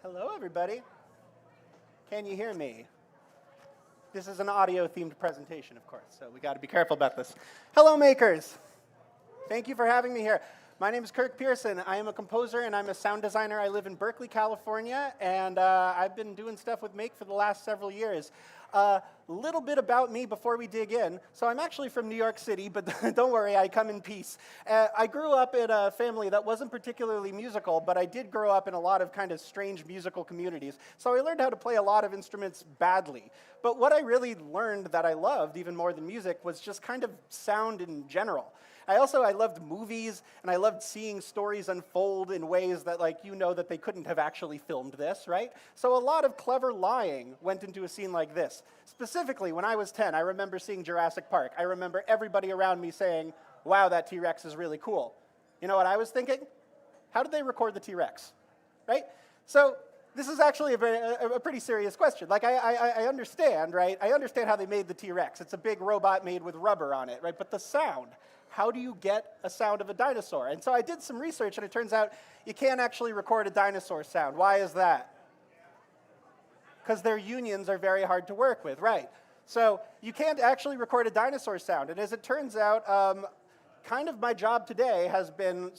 Hello, everybody. Can you hear me? This is an audio-themed presentation, of course, so we got to be careful about this. Hello, makers. Thank you for having me here. My name is Kirk Pearson. I am a composer and I'm a sound designer. I live in Berkeley, California, and I've been doing stuff with Make for the last several years. A little bit about me before we dig in. So I'm actually from New York City, but don't worry, I come in peace. I grew up in a family that wasn't particularly musical, but I did grow up in a lot of kind of strange musical communities. So I learned how to play a lot of instruments badly. But what I really learned that I loved, even more than music, was just kind of sound in general. I loved movies, and I loved seeing stories unfold in ways that, like, you know that they couldn't have actually filmed this, right? So a lot of clever lying went into a scene like this. Specifically, when I was 10, I remember seeing Jurassic Park. I remember everybody around me saying, wow, that T-Rex is really cool. You know what I was thinking? How did they record the T-Rex, right? So this is actually a pretty serious question. Like, I understand, right? I understand how they made the T-Rex. It's a big robot made with rubber on it, right? But the sound, how do you get a sound of a dinosaur? And so I did some research, and it turns out you can't actually record a dinosaur sound. Why is that? Because their unions are very hard to work with, right? So you can't actually record a dinosaur sound. And as it turns out, kind of my job today has been,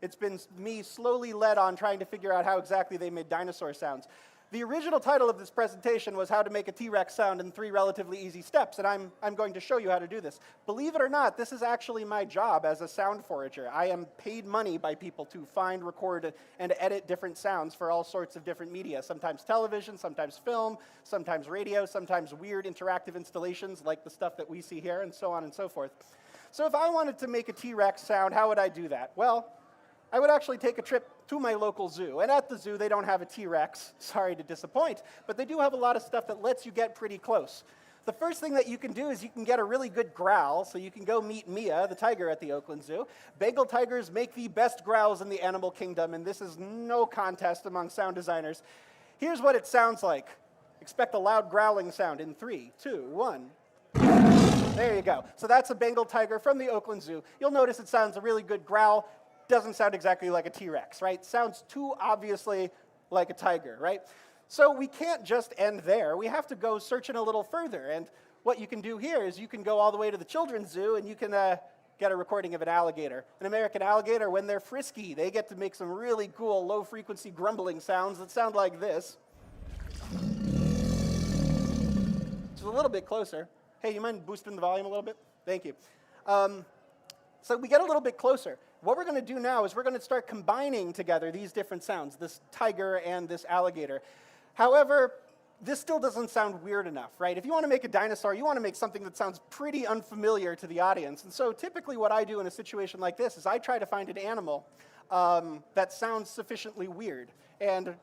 it's been me slowly led on trying to figure out how exactly they made dinosaur sounds. The original title of this presentation was How to Make a T-Rex Sound in 3 Relatively Easy Steps, and I'm going to show you how to do this. Believe it or not, this is actually my job as a sound forager. I am paid money by people to find, record, and edit different sounds for all sorts of different media, sometimes television, sometimes film, sometimes radio, sometimes weird interactive installations like the stuff that we see here, and so on and so forth. So if I wanted to make a T-Rex sound, how would I do that? Well, I would actually take a trip to my local zoo. And at the zoo, they don't have a T-Rex, sorry to disappoint, but they do have a lot of stuff that lets you get pretty close. The first thing that you can do is you can get a really good growl, so you can go meet Mia, the tiger at the Oakland Zoo. Bengal tigers make the best growls in the animal kingdom, and this is no contest among sound designers. Here's what it sounds like. Expect a loud growling sound in 3, 2, 1. There you go. So that's a Bengal tiger from the Oakland Zoo. You'll notice it sounds a really good growl. Doesn't sound exactly like a T-Rex, right? Sounds too obviously like a tiger, right? So we can't just end there. We have to go searching a little further. And what you can do here is you can go all the way to the children's zoo and you can get a recording of an alligator. An American alligator, when they're frisky, they get to make some really cool low-frequency grumbling sounds that sound like this. Just a little bit closer. Hey, you mind boosting the volume a little bit? Thank you. So we get a little bit closer. What we're going to do now is we're going to start combining together these different sounds, this tiger and this alligator. However, this still doesn't sound weird enough, right? If you want to make a dinosaur, you want to make something that sounds pretty unfamiliar to the audience. And so typically what I do in a situation like this is I try to find an animal that sounds sufficiently weird. And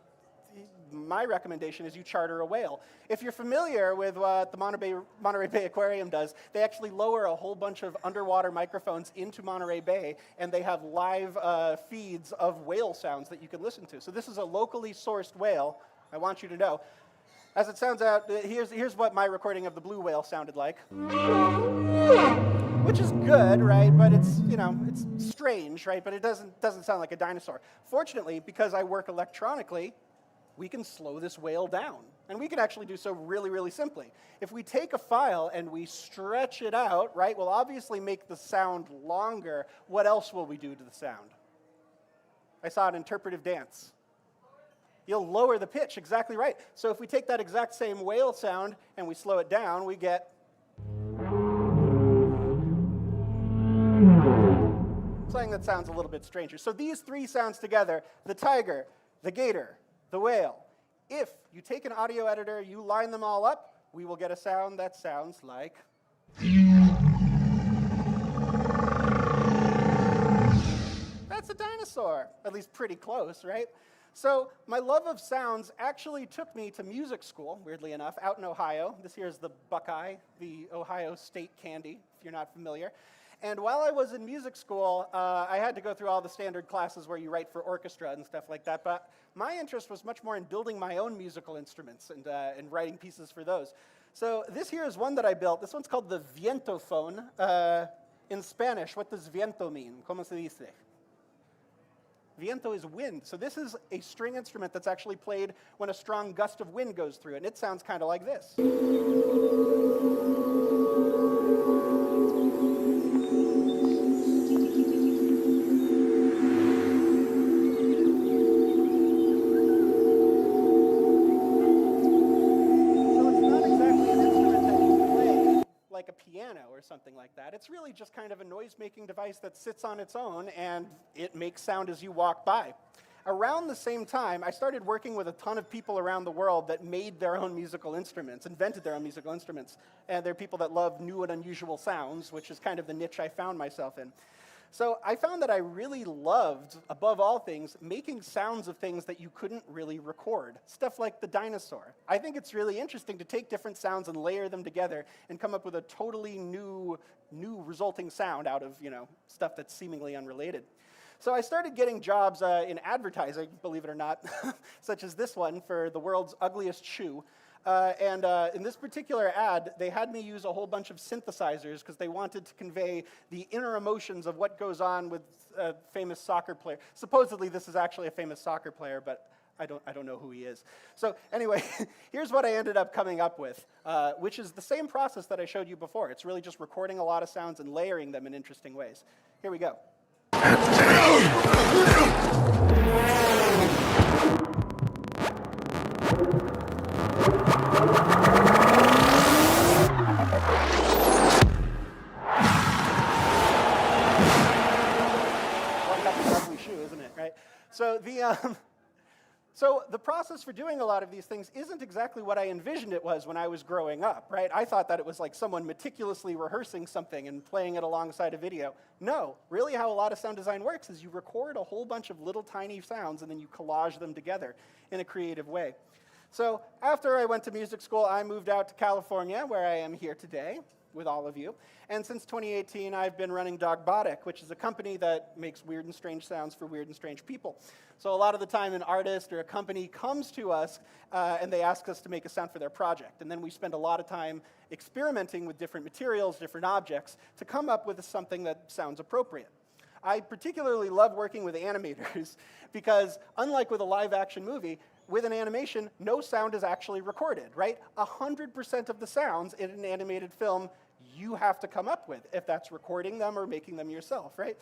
my recommendation is you charter a whale. If you're familiar with what the Monterey Bay Aquarium does, they actually lower a whole bunch of underwater microphones into Monterey Bay, and they have live feeds of whale sounds that you can listen to. So this is a locally sourced whale, I want you to know. As it sounds out, here's what my recording of the blue whale sounded like. Which is good, right? But it's, you know, it's strange, right? But it doesn't sound like a dinosaur. Fortunately, because I work electronically, we can slow this whale down. And we can actually do so really, really simply. If we take a file and we stretch it out, right, we'll obviously make the sound longer. What else will we do to the sound? I saw an interpretive dance. You'll lower the pitch, exactly right. So if we take that exact same whale sound and we slow it down, we get something that sounds a little bit stranger. So these 3 sounds together, the tiger, the gator, the whale. If you take an audio editor, you line them all up, we will get a sound that sounds like. That's a dinosaur, at least pretty close, right? So my love of sounds actually took me to music school, weirdly enough, out in Ohio. This here is the Buckeye, the Ohio State candy, if you're not familiar. And while I was in music school, I had to go through all the standard classes where you write for orchestra and stuff like that. But my interest was much more in building my own musical instruments and writing pieces for those. So this here is one that I built. This one's called the vientophone. In Spanish, what does viento mean? ¿Cómo se dice? Viento is wind. So this is a string instrument that's actually played when a strong gust of wind goes through it, and it sounds kind of like this. Like a piano or something like that. It's really just kind of a noise-making device that sits on its own, and it makes sound as you walk by. Around the same time, I started working with a ton of people around the world that made their own musical instruments, invented their own musical instruments. And they're people that love new and unusual sounds, which is kind of the niche I found myself in. So I found that I really loved, above all things, making sounds of things that you couldn't really record. Stuff like the dinosaur. I think it's really interesting to take different sounds and layer them together and come up with a totally new resulting sound out of, stuff that's seemingly unrelated. So I started getting jobs in advertising, believe it or not, such as this one for the world's ugliest shoe. And in this particular ad, they had me use a whole bunch of synthesizers because they wanted to convey the inner emotions of what goes on with a famous soccer player. Supposedly, this is actually a famous soccer player, but I don't know who he is. So anyway, here's what I ended up coming up with, which is the same process that I showed you before. It's really just recording a lot of sounds and layering them in interesting ways. Here we go. So the process for doing a lot of these things isn't exactly what I envisioned it was when I was growing up, right? I thought that it was like someone meticulously rehearsing something and playing it alongside a video. No, really how a lot of sound design works is you record a whole bunch of little tiny sounds and then you collage them together in a creative way. So after I went to music school, I moved out to California, where I am here today with all of you. And since 2018, I've been running Dogbotic, which is a company that makes weird and strange sounds for weird and strange people. So a lot of the time, an artist or a company comes to us and they ask us to make a sound for their project. And then we spend a lot of time experimenting with different materials, different objects, to come up with something that sounds appropriate. I particularly love working with animators because, unlike with a live-action movie, with an animation, no sound is actually recorded, right? 100% of the sounds in an animated film you have to come up with, if that's recording them or making them yourself, right?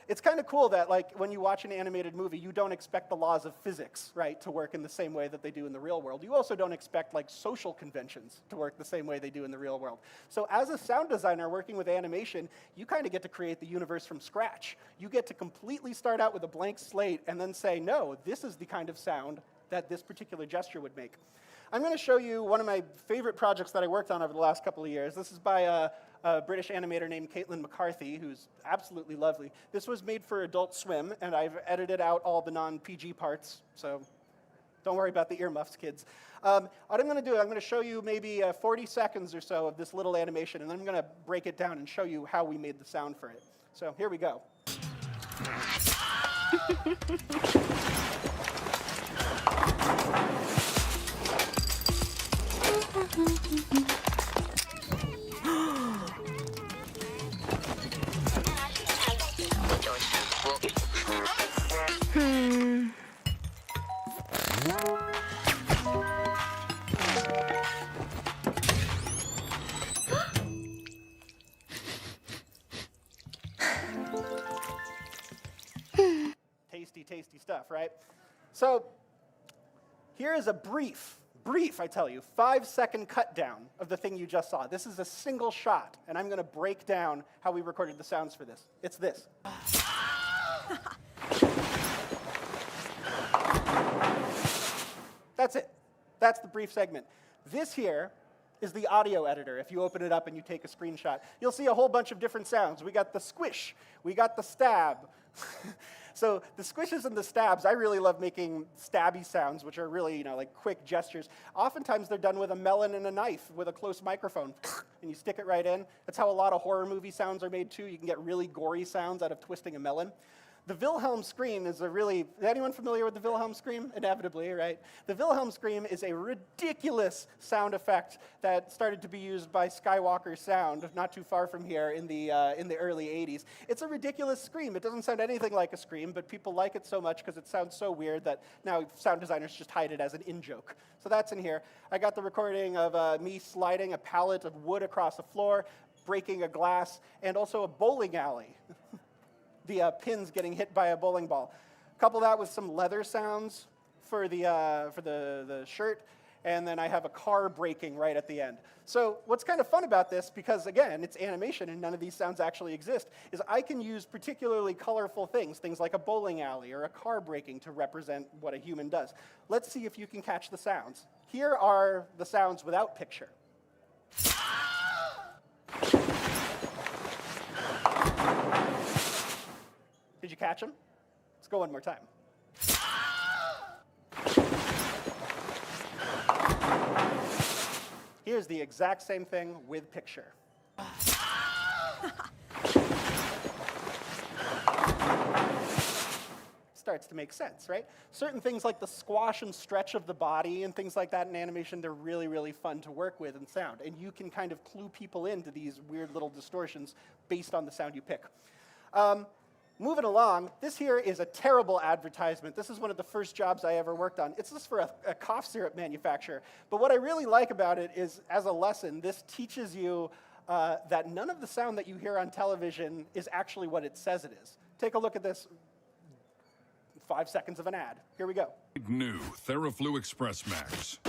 It's kind of cool that, like, when you watch an animated movie, you don't expect the laws of physics, right, to work in the same way that they do in the real world. You also don't expect, like, social conventions to work the same way they do in the real world. So as a sound designer working with animation, you kind of get to create the universe from scratch. You get to completely start out with a blank slate and then say, no, this is the kind of sound that this particular gesture would make. I'm going to show you one of my favorite projects that I worked on over the last couple of years. This is by a British animator named Caitlin McCarthy, who's absolutely lovely. This was made for Adult Swim, and I've edited out all the non-PG parts, so don't worry about the earmuffs, kids. What I'm going to do, I'm going to show you maybe 40 seconds or so of this little animation, and then I'm going to break it down and show you how we made the sound for it. So here we go. Tasty stuff, right? So here is a brief, I tell you, 5-second cut down of the thing you just saw. This is a single shot, and I'm going to break down how we recorded the sounds for this. It's this. That's it. That's the brief segment. This here is the audio editor. If you open it up and you take a screenshot, you'll see a whole bunch of different sounds. We got the squish. We got the stab. So the squishes and the stabs, I really love making stabby sounds, which are really, like quick gestures. Oftentimes they're done with a melon and a knife with a close microphone, and you stick it right in. That's how a lot of horror movie sounds are made too. You can get really gory sounds out of twisting a melon. The Wilhelm scream is is anyone familiar with the Wilhelm scream? Inevitably, right? The Wilhelm scream is a ridiculous sound effect that started to be used by Skywalker Sound, not too far from here in the early 80s. It's a ridiculous scream. It doesn't sound anything like a scream, but people like it so much because it sounds so weird that now sound designers just hide it as an in-joke. So that's in here. I got the recording of me sliding a pallet of wood across the floor, breaking a glass, and also a bowling alley. The pins getting hit by a bowling ball. Couple that with some leather sounds for the shirt, and then I have a car braking right at the end. So what's kind of fun about this, because again, it's animation and none of these sounds actually exist, is I can use particularly colorful things like a bowling alley or a car braking to represent what a human does. Let's see if you can catch the sounds. Here are the sounds without picture. Did you catch them? Let's go one more time. Here's the exact same thing with picture. Starts to make sense, right? Certain things like the squash and stretch of the body and things like that in animation, they're really, really fun to work with in sound. And you can kind of clue people into these weird little distortions based on the sound you pick. Moving along, this here is a terrible advertisement. This is one of the first jobs I ever worked on. It's just for a cough syrup manufacturer. But what I really like about it is, as a lesson, this teaches you that none of the sound that you hear on television is actually what it says it is. Take a look at this. 5 seconds of an ad. Here we go. New TheraFlu Express Max.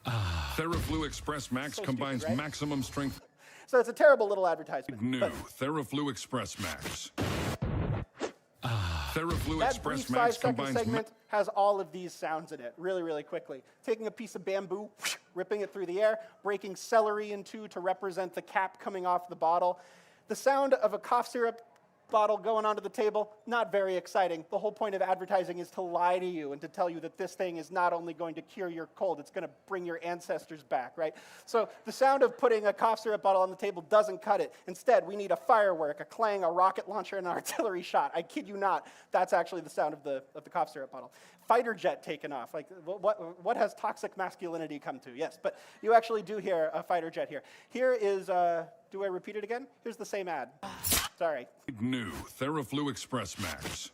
TheraFlu Express Max combines stupid, right? maximum strength. So it's a terrible little advertisement. New TheraFlu Express Max. TheraFlu That Express brief Max 5-second combines segment has all of these sounds in it, really, really quickly. Taking a piece of bamboo, ripping it through the air, breaking celery in two to represent the cap coming off the bottle. The sound of a cough syrup bottle going onto the table, not very exciting. The whole point of advertising is to lie to you and to tell you that this thing is not only going to cure your cold, it's going to bring your ancestors back, right? So the sound of putting a cough syrup bottle on the table doesn't cut it. Instead, we need a firework, a clang, a rocket launcher, and an artillery shot. I kid you not, that's actually the sound of the cough syrup bottle. Fighter jet taken off. Like, what has toxic masculinity come to? Yes, but you actually do hear a fighter jet here. Here is, do I repeat it again? Here's the same ad. Sorry. New TheraFlu Express Max.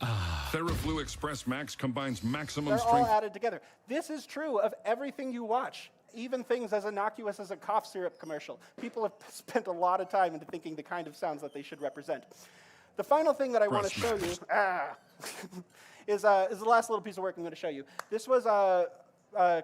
TheraFlu Express Max combines maximum They're strength. all added together. This is true of everything you watch, even things as innocuous as a cough syrup commercial. People have spent a lot of time into thinking the kind of sounds that they should represent. The final thing that I want to show you is the last little piece of work I'm going to show you. This was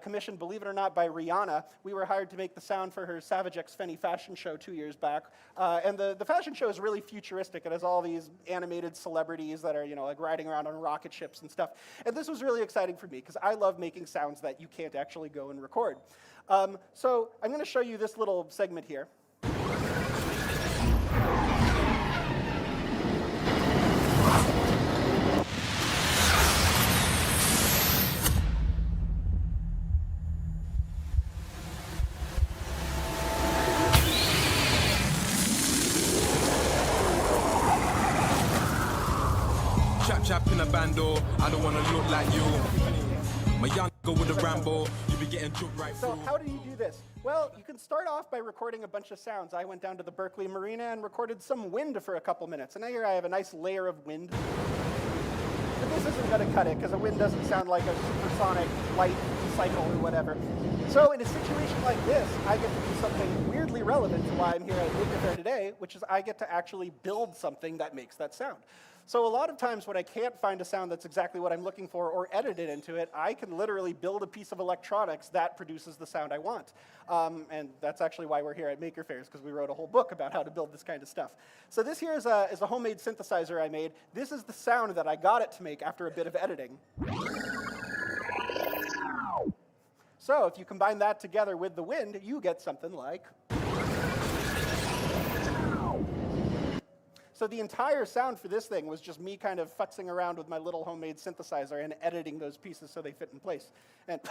commissioned, believe it or not, by Rihanna. We were hired to make the sound for her SavagexFenty fashion show 2 years back. And the fashion show is really futuristic. It has all these animated celebrities that are, like riding around on rocket ships and stuff. And this was really exciting for me because I love making sounds that you can't actually go and record. So I'm going to show you this little segment here. Chap in a bando, I don't wanna look like you. My young girl with a Rambo, you be getting choked right through. So how do you do this? Well, you can start off by recording a bunch of sounds. I went down to the Berkeley Marina and recorded some wind for a couple minutes. And now here I have a nice layer of wind. But this isn't going to cut it because a wind doesn't sound like a supersonic light cycle or whatever. So in a situation like this, I get to do something weirdly relevant to why I'm here at Maker Faire today, which is I get to actually build something that makes that sound. So a lot of times when I can't find a sound that's exactly what I'm looking for or edit it into it, I can literally build a piece of electronics that produces the sound I want. And that's actually why we're here at Maker Faire, because we wrote a whole book about how to build this kind of stuff. So this here is a homemade synthesizer I made. This is the sound that I got it to make after a bit of editing. So if you combine that together with the wind, you get something like... So the entire sound for this thing was just me kind of futzing around with my little homemade synthesizer and editing those pieces so they fit in place. And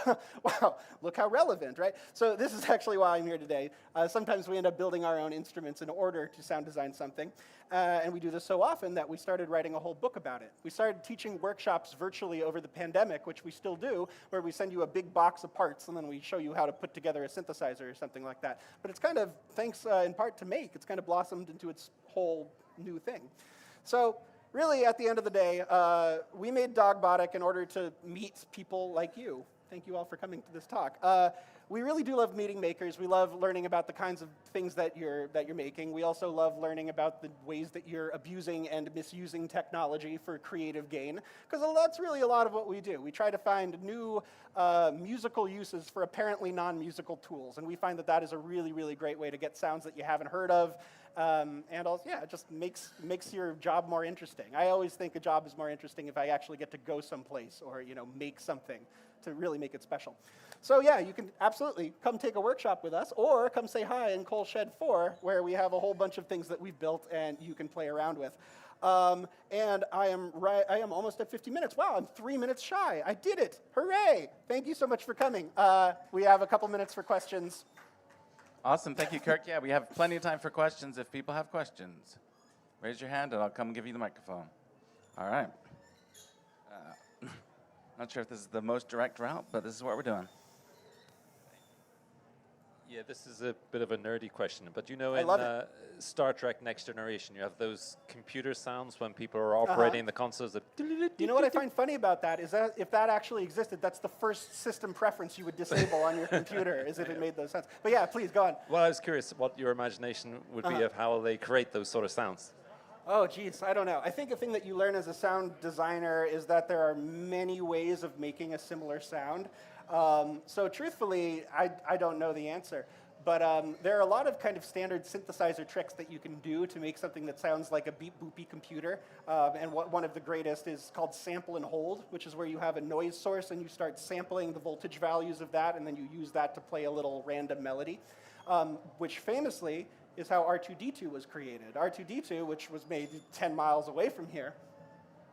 wow, look how relevant, right? So this is actually why I'm here today. Sometimes we end up building our own instruments in order to sound design something. And we do this so often that we started writing a whole book about it. We started teaching workshops virtually over the pandemic, which we still do, where we send you a big box of parts and then we show you how to put together a synthesizer or something like that. But it's kind of, thanks in part to Make, it's kind of blossomed into its whole new thing. So really, at the end of the day, we made Dogbotic in order to meet people like you. Thank you all for coming to this talk. We really do love meeting makers. We love learning about the kinds of things that you're making. We also love learning about the ways that you're abusing and misusing technology for creative gain, because that's really a lot of what we do. We try to find new musical uses for apparently non-musical tools, and we find that that is a really, really great way to get sounds that you haven't heard of, and also, yeah, it just makes your job more interesting. I always think a job is more interesting if I actually get to go someplace or make something to really make it special. So yeah, you can absolutely come take a workshop with us, or come say hi in Coal Shed 4, where we have a whole bunch of things that we've built and you can play around with. And I am almost at 50 minutes. Wow, I'm 3 minutes shy. I did it. Hooray! Thank you so much for coming. We have a couple minutes for questions. Awesome. Thank you, Kirk. Yeah, we have plenty of time for questions if people have questions. Raise your hand and I'll come give you the microphone. All right. Not sure if this is the most direct route, but this is what we're doing. Yeah, this is a bit of a nerdy question, but in Star Trek Next Generation, you have those computer sounds when people are operating the consoles. You know what I find funny about that is that if that actually existed, that's the first system preference you would disable on your computer, is if it made those sounds. But yeah, please, go on. Well, I was curious what your imagination would be of how they create those sort of sounds. Oh, geez, I don't know. I think the thing that you learn as a sound designer is that there are many ways of making a similar sound. So truthfully, I don't know the answer. But there are a lot of kind of standard synthesizer tricks that you can do to make something that sounds like a beep-boopy computer. And one of the greatest is called sample and hold, which is where you have a noise source and you start sampling the voltage values of that, and then you use that to play a little random melody, which famously is how R2-D2 was created. R2-D2, which was made 10 miles away from here,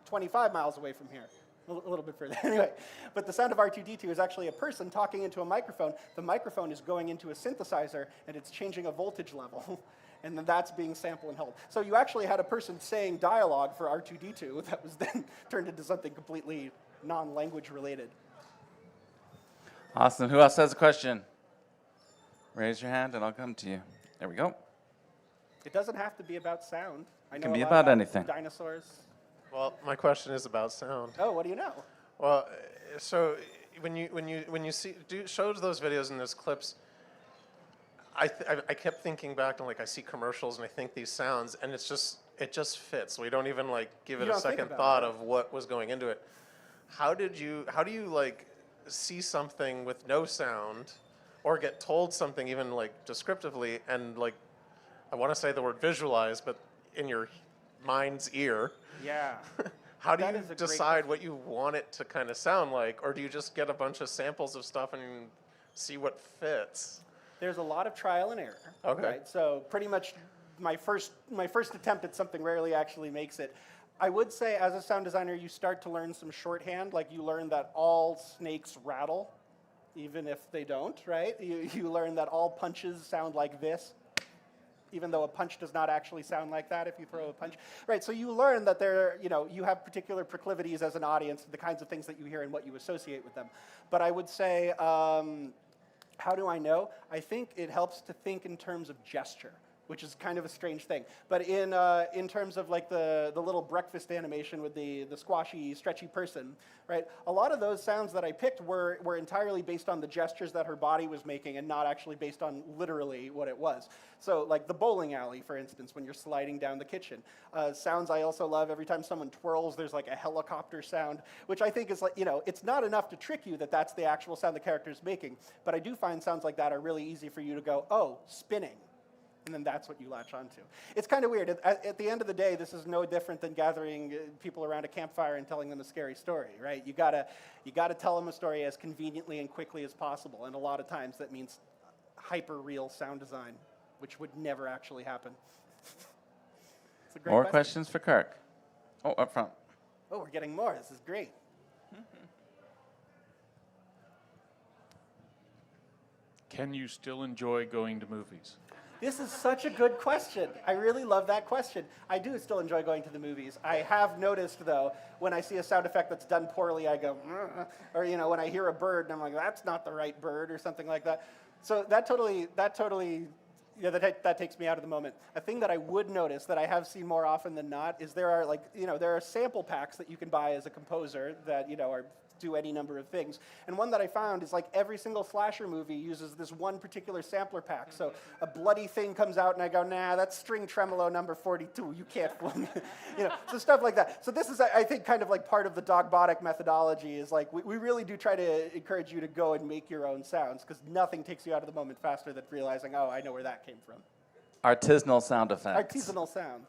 25 miles away from here. A little bit further. Anyway, but the sound of R2-D2 is actually a person talking into a microphone. The microphone is going into a synthesizer, and it's changing a voltage level. And then that's being sampled and held. So you actually had a person saying dialogue for R2-D2 that was then turned into something completely non-language related. Awesome. Who else has a question? Raise your hand, and I'll come to you. There we go. It doesn't have to be about sound. I know can a be lot about anything. Dinosaurs. Well, my question is about sound. Oh, what do you know? Well, so when you show those videos and those clips, I kept thinking back and I see commercials and I think these sounds, and it just fits. We don't even give it a second thought of what was going into it. How do you see something with no sound, or get told something even descriptively, and I want to say the word visualize, but in your mind's ear. Yeah. How do you decide what you want it to kind of sound like, or do you just get a bunch of samples of stuff and see what fits? There's a lot of trial and error. Okay. Right? So pretty much my first attempt at something rarely actually makes it. I would say as a sound designer, you start to learn some shorthand. You learn that all snakes rattle, even if they don't, right? You learn that all punches sound like this, even though a punch does not actually sound like that if you throw a punch. Right, so you learn that you have particular proclivities as an audience, the kinds of things that you hear and what you associate with them. But I would say, how do I know? I think it helps to think in terms of gesture, which is kind of a strange thing. But in terms of the little breakfast animation with the squashy, stretchy person, right? A lot of those sounds that I picked were entirely based on the gestures that her body was making and not actually based on literally what it was. So the bowling alley, for instance, when you're sliding down the kitchen. Sounds I also love, every time someone twirls, there's a helicopter sound, which I think is it's not enough to trick you that that's the actual sound the character's making. But I do find sounds like that are really easy for you to go, oh, spinning. And then that's what you latch onto. It's kind of weird. At the end of the day, this is no different than gathering people around a campfire and telling them a scary story, right? You gotta tell them a story as conveniently and quickly as possible. And a lot of times that means hyper-real sound design, which would never actually happen. It's a great More question. questions for Kirk. Oh, up front. Oh, we're getting more. This is great. Can you still enjoy going to movies? This is such a good question. I really love that question. I do still enjoy going to the movies. I have noticed, though, when I see a sound effect that's done poorly, I go, or when I hear a bird, and I'm like, that's not the right bird, or something like that. So that totally, that takes me out of the moment. A thing that I would notice that I have seen more often than not is there are sample packs that you can buy as a composer that do any number of things. And one that I found is like every single slasher movie uses this one particular sampler pack. So a bloody thing comes out and I go, nah, that's string tremolo number 42. You can't fool me. So stuff like that. So this is, I think, kind of like part of the Dogbotic methodology is like we really do try to encourage you to go and make your own sounds because nothing takes you out of the moment faster than realizing, oh, I know where that came from. Artisanal sound effects. Artisanal sound.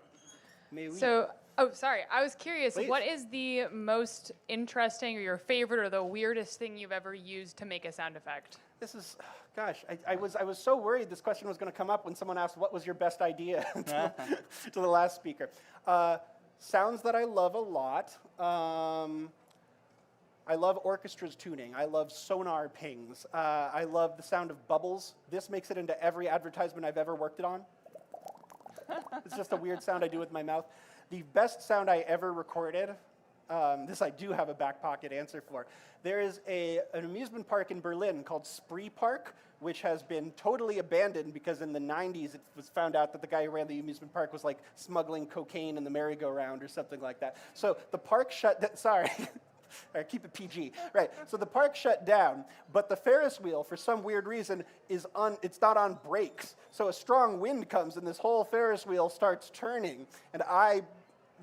Mais oui. So, sorry. I was curious. Please. What is the most interesting or your favorite or the weirdest thing you've ever used to make a sound effect? This is, gosh, I was so worried this question was going to come up when someone asked, what was your best idea to the last speaker. Sounds that I love a lot. I love orchestra's tuning. I love sonar pings. I love the sound of bubbles. This makes it into every advertisement I've ever worked it on. It's just a weird sound I do with my mouth. The best sound I ever recorded, this I do have a back pocket answer for. There is an amusement park in Berlin called Spree Park, which has been totally abandoned because in the 90s it was found out that the guy who ran the amusement park was like smuggling cocaine in the merry-go-round or something like that. So the park shut down, sorry. All right, keep it PG. Right, so the park shut down, but the Ferris wheel, for some weird reason, it's not on brakes. So a strong wind comes and this whole Ferris wheel starts turning. And I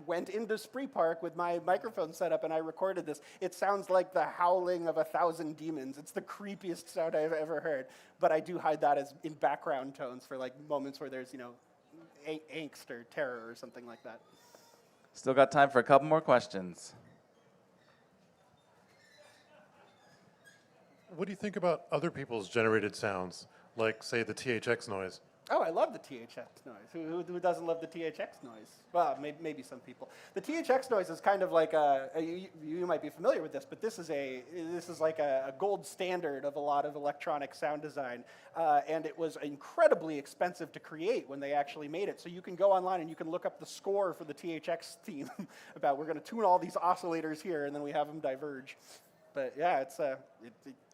went into Spree Park with my microphone set up and I recorded this. It sounds like the howling of 1,000 demons. It's the creepiest sound I've ever heard. But I do hide that as in background tones for like moments where there's, angst or terror or something like that. Still got time for a couple more questions. What do you think about other people's generated sounds, like, say, the THX noise? Oh, I love the THX noise. Who doesn't love the THX noise? Well, maybe some people. The THX noise is kind of like you might be familiar with this, but this is like a gold standard of a lot of electronic sound design, and it was incredibly expensive to create when they actually made it. So you can go online and you can look up the score for the THX theme about we're going to tune all these oscillators here, and then we have them diverge. But yeah,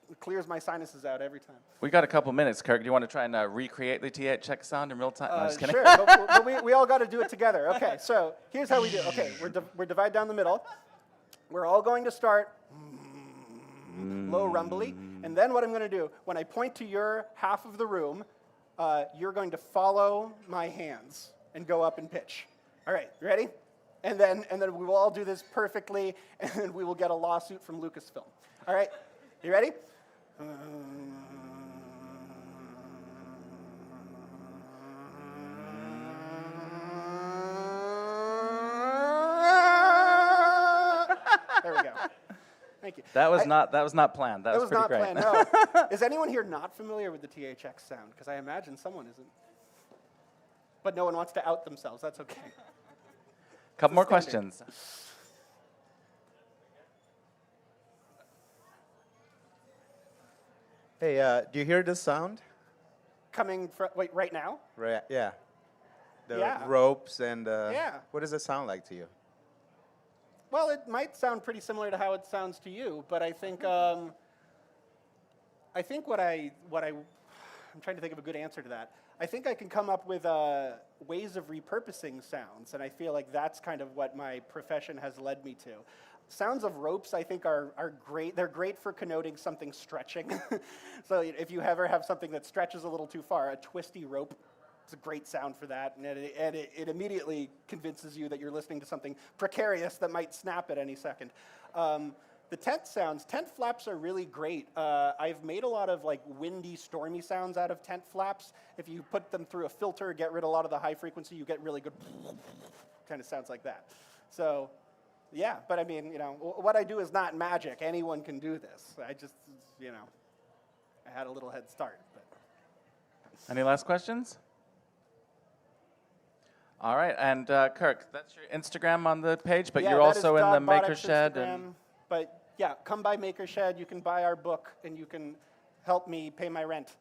it clears my sinuses out every time. We got a couple minutes, Kirk. Do you want to try and recreate the THX sound in real time? No, just kidding. Sure, but we all got to do it together. Okay, so here's how we do it. Okay, we're divided down the middle. We're all going to start low rumbly, and then what I'm going to do, when I point to your half of the room, you're going to follow my hands and go up in pitch. All right, you ready? And then we will all do this perfectly, and then we will get a lawsuit from Lucasfilm. All right, you ready? There we go. Thank you. That was not planned. That was pretty not great. planned, no. Is anyone here not familiar with the THX sound? Because I imagine someone isn't. But no one wants to out themselves. That's okay. Couple more standard. questions. Hey, do you hear this sound? Coming from, wait, right now? Right. Yeah. The Yeah. ropes and Yeah. What does it sound like to you? Well, it might sound pretty similar to how it sounds to you, but I think what I'm trying to think of a good answer to that. I think I can come up with ways of repurposing sounds, and I feel like that's kind of what my profession has led me to. Sounds of ropes, I think, are great. They're great for connoting something stretching. So if you ever have something that stretches a little too far, a twisty rope, it's a great sound for that, and it immediately convinces you that you're listening to something precarious that might snap at any second. The tent sounds, tent flaps are really great. I've made a lot of like windy, stormy sounds out of tent flaps. If you put them through a filter, get rid of a lot of the high frequency, you get really good kind of sounds like that. So, yeah, but I mean, what I do is not magic. Anyone can do this. I just, I had a little head start. But. Any last questions? All right, and Kirk, that's your Instagram on the page, but Yeah, you're that is also in the Dogbotic's Maker Shed. Instagram, but yeah, come by Maker Shed. You can buy our book, and you can help me pay my rent.